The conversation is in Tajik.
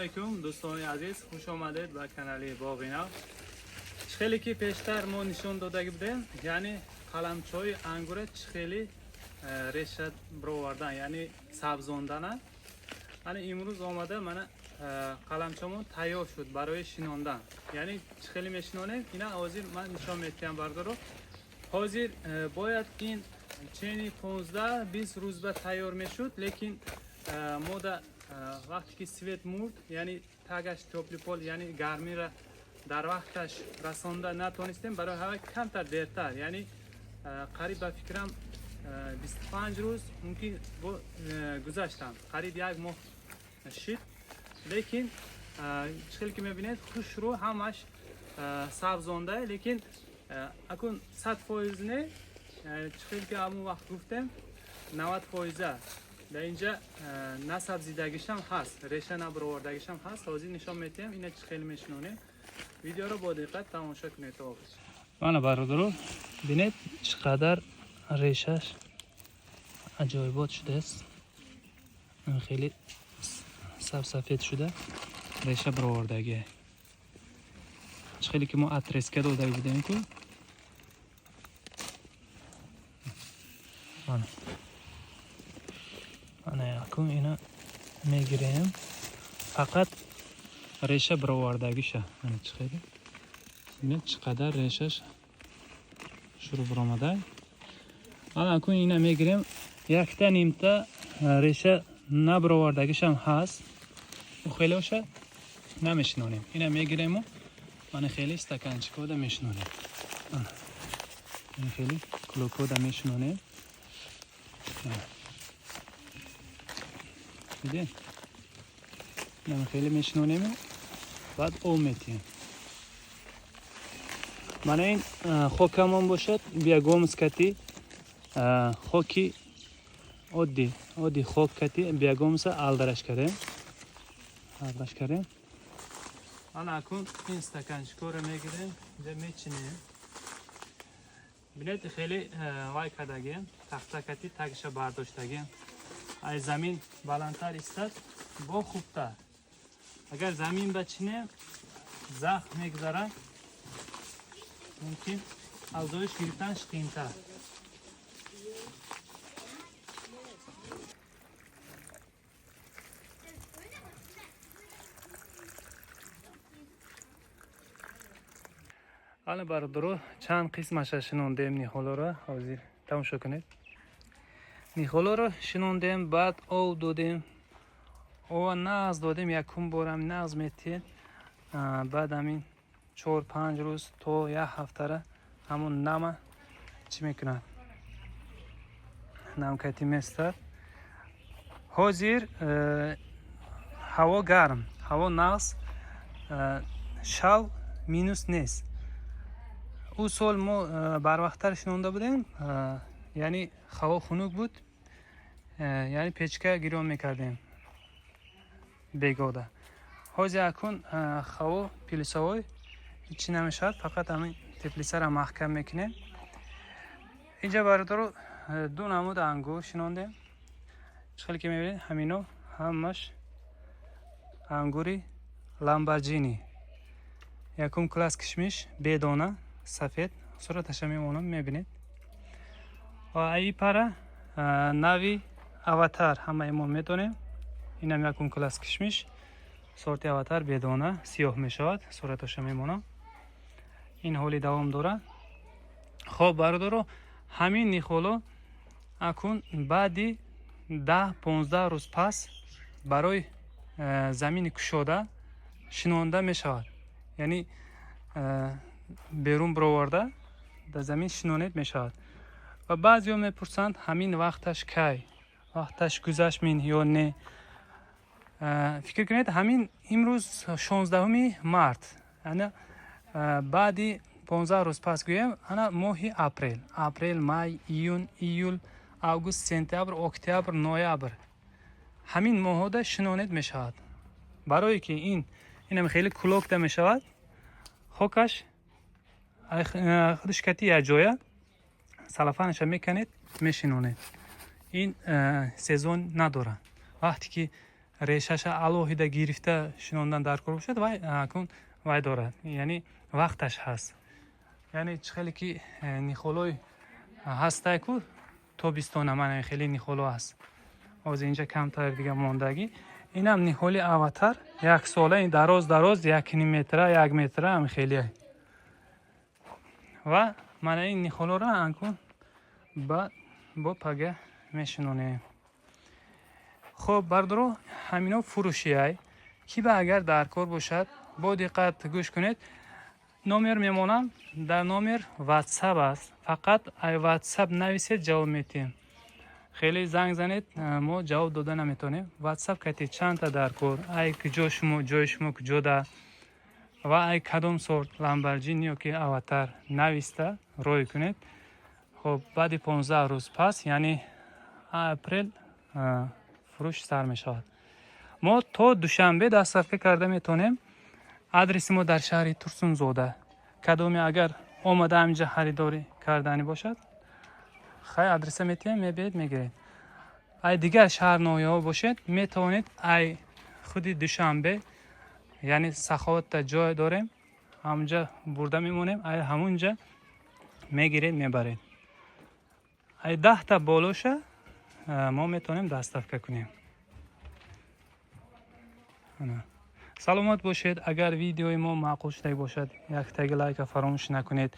علیکم دوستان عزیز، خوش آمدید به کانال باغینا. خیلی که پیشتر ما نشون داده بودیم، یعنی قلمچوی انگور خیلی ریشه برآوردن، یعنی سبزاندن. یعنی امروز آمده من قلمچومون تیار شد برای شیناندن. یعنی خیلی میشنونیم اینا حاضر من نشون میدم بردارو. حاضر باید این چینی 15-20 روز بعد تیار میشد، لیکن ما وقتی که سویت مرد، یعنی تاگش توپلیپول یعنی گرمی را در وقتش رسانده نتونستیم، برای هوا کمتر دیرتر، یعنی قریب به فکرم 25 روز ممکن گذاشتم، قریب یک ماه شد. لیکن چیزی که میبینید خوش رو همش سبزانده، لیکن اکن 100% نه، چیزی که همون وقت گفتم 90% در اینجا نسبزیدگیش هم هست، ریشه نبرآوردگیش هم هست. حاضر نشان میدم اینا چه خیلی میشنونه. ویدیو رو با دقت تماشا کنید تا آخرش. من برادرو ببینید چقدر ریشهش عجایبات شده است، خیلی سفید شده، ریشه برآوردگی. چه خیلی که ما اتریسکه داده بودیم که من یکم اینا میگیریم، فقط ریشه برآوردگیشه. من چه خیلی ببینید چقدر ریشهش شروع برآمده. من یکم اینا میگیریم، یک تا نیم تا ریشه نبرآوردگیش هم هست، و خیلی باشه نمیشنونیم. اینا میگیریم و من خیلی استکانچیکو ده میشنونیم، این خیلی کلوکو ده میشنونیم. دیدین من خیلی میشنونیم، بعد او میتیم. من این خوکمون باشد بیا گومز کتی خوکی عادی خوک کتی بیا گومز آلدرش کردیم. من اکن این استکانچیکو رو میگیریم، اینجا میچینیم. بینید خیلی وای کردگیم، تخته کتی تگش برداشتگیم. ای زمین بلندتر استاد با خوبتر. اگر زمین بچینه زخم میگذاره، ممکن اوضاعش گرفتنش قیمتر. حالا برادرو چند قسمش شنوندیم نیخولا رو، حاضر تماشا کنید. نیخولا رو شنوندیم، بعد او دادیم، او نغز دادیم، یکم بارم نغز میتید. بعد همین 4-5 روز تا یک هفته را همون نمه چی میکنن، نمکتی میستد. حاضر هوا گرم، هوا نغز شو مینوس نیست. او سال ما بر وقتر شنونده بودیم، یعنی هوا خنک بود، یعنی پیچکه گیرون میکردیم بیگاده. حاضر اکن هوا پیلیساوی هیچی نمیشد، فقط همین تپلیسه را محکم میکنیم. اینجا برادرو 2 نمود انگور شنوندیم. خیلی که میبینید همینو همش انگوری لامبورجینی. یکم کلاس کشمیش بدانه سفید صورتش میمونم میبینید. و ای پره نوی اواتار همه ما میدونیم. اینم یکم کلاس کشمیش صورت اواتار بدانه سیاه میشود، صورتش میمونه. این حالی دوام داره. خب برادرو همین نیخولو اکن بعدی 10-15 روز پس برای زمین کشوده شنونده میشود، یعنی بیرون برآورده در زمین شنونید میشود. و بعضی ها میپرسند همین وقتش کی، وقتش گذشت مین یا نه. فکر کنید همین امروز 16 مارت، یعنی بعدی 15 روز پس گویم انا ماه اپریل مای ایون ایول آگوست سپتامبر اکتبر نوامبر، همین ماه ها شنونید میشود. برای که اینم خیلی کلوک ده میشود، خوکش خودش کتی یک جایه سلفانش میکنید میشنونید. این سزون نداره. وقتی که решаша алоҳида гирифта шинондан даркор бошад, вай акун вай дорад, яъне вақташ ҳаст. яъне чӣ хеле ки нихолой ҳастай ку тобистона мана хеле нихоло ҳаст. ҳозир инҷа камтар дига мондагӣ. инам нихоли авватар 1 сола, ин дароз 1.5 метра 1 метра ам хеле. ва мана ин нихолоро анкун бо пага мешинонем. хуб бардоро ҳамино фурӯшиай ки ба агар даркор бошад бо диққат гӯш кунед. номер мемонам, дар номер ватсап аст. фақат ай ватсап нависед ҷавоб метиҳем. хеле занг занед мо ҷавоб дода наметавонем. ватсап катед чандта даркор, ай куҷо шумо, ҷои шумо куҷода ва ай кадом сорт ламборҷини ёки аватар нависта рой кунед. хуб баъди 15 рӯз пас, яъне апрел фурӯш стар мешавад. мо то душанбе доставка карда метавонем. адреси мо дар шаҳри Турсунзода. кадоме агар омада ҳаминҷа харидорӣ кардани бошад, хай адреса метиҳем, мебиед мегиред. ай дигар шаҳр ноҳияҳо бошед, метавонед ай худи душанбе, яъне Саховатда ҷой дорем, ҳамунҷа бурда мемонем, ай ҳамунҷа мегиред мебаред. ай 10 болоша мо метавонем доставка кунем. саломат бошед. агар видеои мо маъқул шуда бошад, як таги лайка фаромӯш накунед.